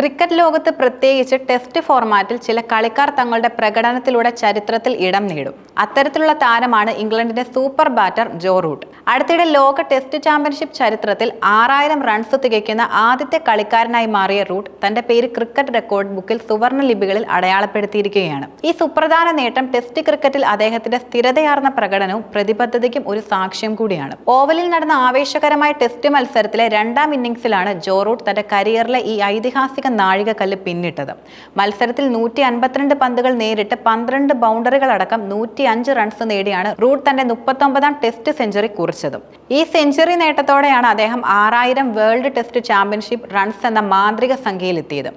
Cricket ലോകത്ത് പ്രത്യേകിച്ച് test ഫോർമാറ്റിൽ ചില കളിക്കാർ തങ്ങളുടെ പ്രകടനത്തിലൂടെ ചരിത്രത്തിൽ ഇടം നേടും. അത്തരത്തിലുള്ള താരമാണ് ഇംഗ്ലണ്ടിന്റെ സൂപ്പർ ബാറ്റർ ജോ റൂട്ട്. അടുത്തിടെ ലോക ടെസ്റ്റ് ചാമ്പ്യൻഷിപ്പ് ചരിത്രത്തിൽ 6000 റൺസ് തികയ്ക്കുന്ന ആദ്യത്തെ കളിക്കാരനായി മാറിയ റൂട്ട് തന്റെ പേര് ക്രിക്കറ്റ് റെക്കോർഡ് ബുക്കിൽ സുവർണ്ണ ലിപികളിൽ അടയാളപ്പെടുത്തിയിരിക്കുകയാണ്. ഈ സുപ്രധാന നേട്ടം ടെസ്റ്റ് ക്രിക്കറ്റിൽ അദ്ദേഹത്തിന്റെ സ്ഥിരതയാർന്ന പ്രകടനവും പ്രതിബദ്ധതയ്ക്കും ഒരു സാക്ഷ്യം കൂടിയാണ്. ഓവലിൽ നടന്ന ആവേശകരമായ ടെസ്റ്റ് മത്സരത്തിലെ രണ്ടാം ഇന്നിംഗ്സിലാണ് ജോ റൂട്ട് തന്റെ കരിയറിലെ ഈ ഐതിഹാസിക നാഴികക്കല്ല് പിന്നിട്ടത്. മത്സരത്തിൽ 152 പന്തുകൾ നേരിട്ട് 12 ബൗണ്ടറികൾ അടക്കം 105 റൺസ് നേടിയാണ് റൂട്ട് തന്റെ 39ാം ടെസ്റ്റ് സെഞ്ചുറി കുറിച്ചത്. ഈ സെഞ്ചുറി നേട്ടത്തോടെയാണ് അദ്ദേഹം 6000 വേൾഡ് ടെസ്റ്റ് ചാമ്പ്യൻഷിപ്പ് റൺസ് എന്ന മാന്ത്രിക സംഖ്യയിലെത്തിയത്.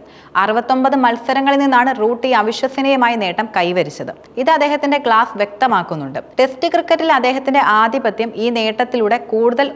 69 മത്സരങ്ങളിൽ നിന്നാണ് റൂട്ട് ഈ അവിശ്വസനീയമായ നേട്ടം കൈവരിച്ചത്. ഇത് അദ്ദേഹത്തിന്റെ ക്ലാസ് വ്യക്തമാക്കുന്നുണ്ട്. ടെസ്റ്റ് ക്രിക്കറ്റിൽ അദ്ദേഹത്തിന്റെ ആധിപത്യം ഈ നേട്ടത്തിലൂടെ കൂടുതൽ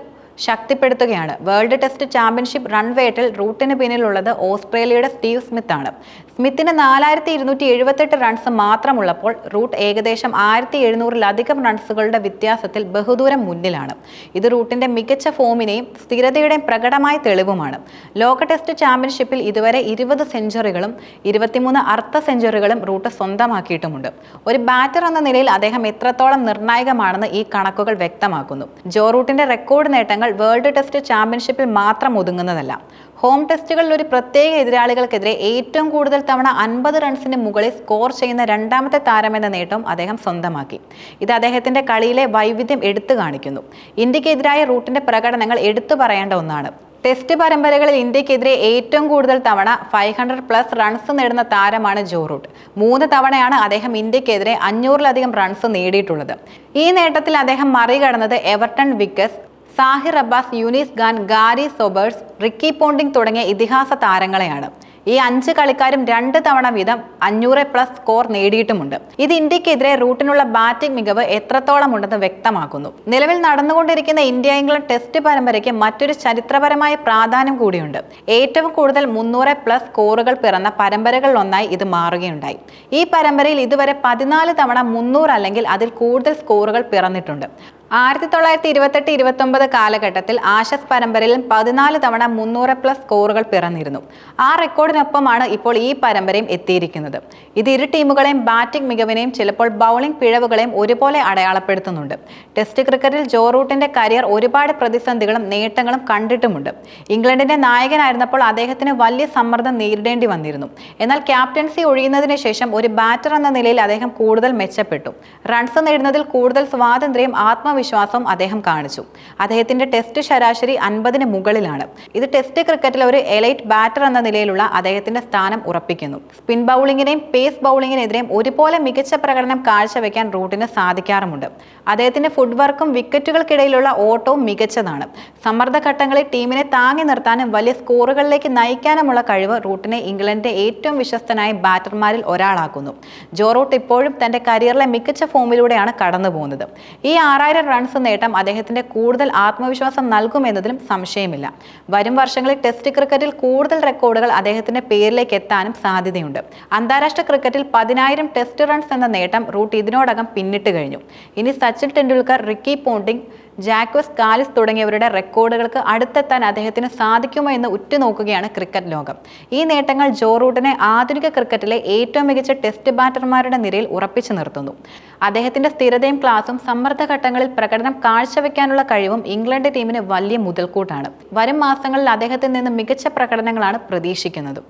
ശക്തിപ്പെടുത്തുകയാണ്. വേൾഡ് ടെസ്റ്റ് ചാമ്പ്യൻഷിപ്പ് റൺവേറ്റിൽ റൂട്ടിന് പിന്നിലുള്ളത് ഓസ്ട്രേലിയയുടെ സ്റ്റീവ് സ്മിത്ത് ആണ്. സ്മിത്തിന് 4278 റൺസ് മാത്രമുള്ളപ്പോൾ റൂട്ട് ഏകദേശം 1700-ലധികം റൺസുകളുടെ വ്യത്യാസത്തിൽ ബഹുദൂരം മുന്നിലാണ്. ഇത് റൂട്ടിന്റെ മികച്ച ഫോമിനെയും സ്ഥിരതയുടെയും പ്രകടമായ തെളിവുമാണ്. ലോക ടെസ്റ്റ് ചാമ്പ്യൻഷിപ്പിൽ ഇതുവരെ 20 സെഞ്ചുറികളും 23 അർദ്ധ സെഞ്ചുറികളും റൂട്ട് സ്വന്തമാക്കിയിട്ടുമുണ്ട്. ഒരു ബാറ്റർ എന്ന നിലയിൽ അദ്ദേഹം എത്രത്തോളം നിർണായകമാണെന്ന് ഈ കണക്കുകൾ വ്യക്തമാക്കുന്നു. ജോ റൂട്ടിന്റെ റെക്കോർഡ് നേട്ടങ്ങൾ വേൾഡ് ടെസ്റ്റ് ചാമ്പ്യൻഷിപ്പിൽ മാത്രം ഒതുങ്ങുന്നതല്ല. ഹോം ടെസ്റ്റുകളിൽ ഒരു പ്രത്യേക എതിരാളികൾക്കെതിരെ ഏറ്റവും കൂടുതൽ തവണ 50 റൺസിന് മുകളിൽ സ്കോർ ചെയ്യുന്ന രണ്ടാമത്തെ താരമെന്ന നേട്ടവും അദ്ദേഹം സ്വന്തമാക്കി. ഇത് അദ്ദേഹത്തിന്റെ കളിയിലെ വൈവിധ്യം എടുത്തു കാണിക്കുന്നു. ഇന്ത്യക്കെതിരായ റൂട്ടിന്റെ പ്രകടനങ്ങൾ എടുത്തു പറയേണ്ട ഒന്നാണ്. ടെസ്റ്റ് പരമ്പരകളിൽ ഇന്ത്യക്കെതിരെ ഏറ്റവും കൂടുതൽ തവണ 500+ റൺസ് നേടുന്ന താരമാണ് ജോ റൂട്ട്. 3 തവണയാണ് അദ്ദേഹം ഇന്ത്യക്കെതിരെ 500-ലധികം റൺസ് നേടിയിട്ടുള്ളത്. ഈ നേട്ടത്തിൽ അദ്ദേഹം മറികടന്നത് Everton Weekes, Zaheer Abbas, Younis Khan, Garry Sobers, Ricky Ponting തുടങ്ങിയ ഇതിഹാസ താരങ്ങളെയാണ്. ഈ 5 കളിക്കാരും 2 തവണ വീതം 500+ സ്കോർ നേടിയിട്ടുമുണ്ട്. ഇത് ഇന്ത്യക്കെതിരെ റൂട്ടിനുള്ള ബാറ്റിംഗ് മികവ് എത്രത്തോളം ഉണ്ടെന്ന് വ്യക്തമാക്കുന്നു. നിലവിൽ നടന്നുകൊണ്ടിരിക്കുന്ന ഇന്ത്യ ഇംഗ്ലണ്ട് ടെസ്റ്റ് പരമ്പരയ്ക്ക് മറ്റൊരു ചരിത്രപരമായ പ്രാധാന്യം കൂടിയുണ്ട്. ഏറ്റവും കൂടുതൽ 300+ സ്കോറുകൾ പിറന്ന പരമ്പരകളിലൊന്നായി ഇത് മാറുകയുണ്ടായി. ഈ പരമ്പരയിൽ ഇതുവരെ 14 തവണ 300 അല്ലെങ്കിൽ അതിൽ കൂടുതൽ സ്കോറുകൾ പിറന്നിട്ടുണ്ട്. 1928-29 കാലഘട്ടത്തിൽ ആഷസ് പരമ്പരയിലും 14 തവണ 300+ സ്കോറുകൾ പിറന്നിരുന്നു. ആ റെക്കോർഡിനൊപ്പമാണ് ഇപ്പോൾ ഈ പരമ്പരയും എത്തിയിരിക്കുന്നത്. ഇത് ഇരു ടീമുകളെയും ബാറ്റിംഗ് മികവിനെയും ചിലപ്പോൾ ബൗളിംഗ് പിഴവുകളെയും ഒരുപോലെ അടയാളപ്പെടുത്തുന്നുണ്ട്. ടെസ്റ്റ് ക്രിക്കറ്റിൽ ജോ റൂട്ടിന്റെ കരിയർ ഒരുപാട് പ്രതിസന്ധികളും നേട്ടങ്ങളും കണ്ടിട്ടുമുണ്ട്. ഇംഗ്ലണ്ടിന്റെ നായകനായിരുന്നപ്പോൾ അദ്ദേഹത്തിന് വലിയ സമ്മർദ്ദം നേരിടേണ്ടി വന്നിരുന്നു. എന്നാൽ ക്യാപ്റ്റൻസി ഒഴിയുന്നതിന് ശേഷം ഒരു ബാറ്റർ എന്ന നിലയിൽ അദ്ദേഹം കൂടുതൽ മെച്ചപ്പെട്ടു. റൺസ് നേടുന്നതിൽ കൂടുതൽ സ്വാതന്ത്ര്യം, ആത്മവിശ്വാസം അദ്ദേഹം കാണിച്ചു. അദ്ദേഹത്തിന്റെ ടെസ്റ്റ് ശരാശരി 50-ന് മുകളിലാണ്. ഇത് ടെസ്റ്റ് ക്രിക്കറ്റിലെ ഒരു എലൈറ്റ് ബാറ്റർ എന്ന നിലയിലുള്ള അദ്ദേഹത്തിന്റെ സ്ഥാനം ഉറപ്പിക്കുന്നു. സ്പിൻ ബൗളിങ്ങിനെയും പേസ് ബൗളിങ്ങിനെതിരെയും ഒരുപോലെ മികച്ച പ്രകടനം കാഴ്ചവെക്കാൻ റൂട്ടിന് സാധിക്കാറുമുണ്ട്. അദ്ദേഹത്തിന്റെ ഫുട് വർക്കും വിക്കറ്റുകൾക്കിടയിലുള്ള ഓട്ടവും മികച്ചതാണ്. സമ്മർദ്ദഘട്ടങ്ങളിൽ ടീമിനെ താങ്ങി നിർത്താനും വലിയ സ്കോറുകളിലേക്ക് നയിക്കാനുമുള്ള കഴിവ് റൂട്ടിനെ ഇംഗ്ലണ്ടിന്റെ ഏറ്റവും വിശ്വസ്തനായ ബാറ്റർമാരിൽ ഒരാളാക്കുന്നു. ജോ റൂട്ട് ഇപ്പോഴും തന്റെ കരിയറിലെ മികച്ച ഫോമിലൂടെയാണ് കടന്നു പോകുന്നത്. ഈ 6000 റൺസ് നേട്ടം അദ്ദേഹത്തിന്റെ കൂടുതൽ ആത്മവിശ്വാസം നൽകുമെന്നതിലും സംശയമില്ല. വരും വർഷങ്ങളിൽ ടെസ്റ്റ് ക്രിക്കറ്റിൽ കൂടുതൽ റെക്കോർഡുകൾ അദ്ദേഹത്തിന്റെ പേരിലേക്ക് എത്താനും സാധ്യതയുണ്ട്. അന്താരാഷ്ട്ര ക്രിക്കറ്റിൽ 10000 ടെസ്റ്റ് റൺസ് എന്ന നേട്ടം റൂട്ട് ഇതിനോടകം പിന്നിട്ട് കഴിഞ്ഞു. ഇനി Sachin Tendulkar, Ricky Ponting, Jacques Kallis തുടങ്ങിയവരുടെ റെക്കോർഡുകൾക്ക് അടുത്തെത്താൻ അദ്ദേഹത്തിന് സാധിക്കുമോ എന്ന് ഉറ്റുനോക്കുകയാണ് ക്രിക്കറ്റ് ലോകം. ഈ നേട്ടങ്ങൾ ജോ റൂട്ടിനെ ആധുനിക ക്രിക്കറ്റിലെ ഏറ്റവും മികച്ച ടെസ്റ്റ് ബാറ്റർമാരുടെ നിരയിൽ ഉറപ്പിച്ചു നിർത്തുന്നു. അദ്ദേഹത്തിന്റെ സ്ഥിരതയും ക്ലാസും സമ്മർദ്ദഘട്ടങ്ങളിൽ പ്രകടനം കാഴ്ചവെക്കാനുള്ള കഴിവും ഇംഗ്ലണ്ട് ടീമിന് വലിയ മുതൽക്കൂട്ടാണ്. വരും മാസങ്ങളിൽ അദ്ദേഹത്തിൽ നിന്ന് മികച്ച പ്രകടനങ്ങളാണ് പ്രതീക്ഷിക്കുന്നത്.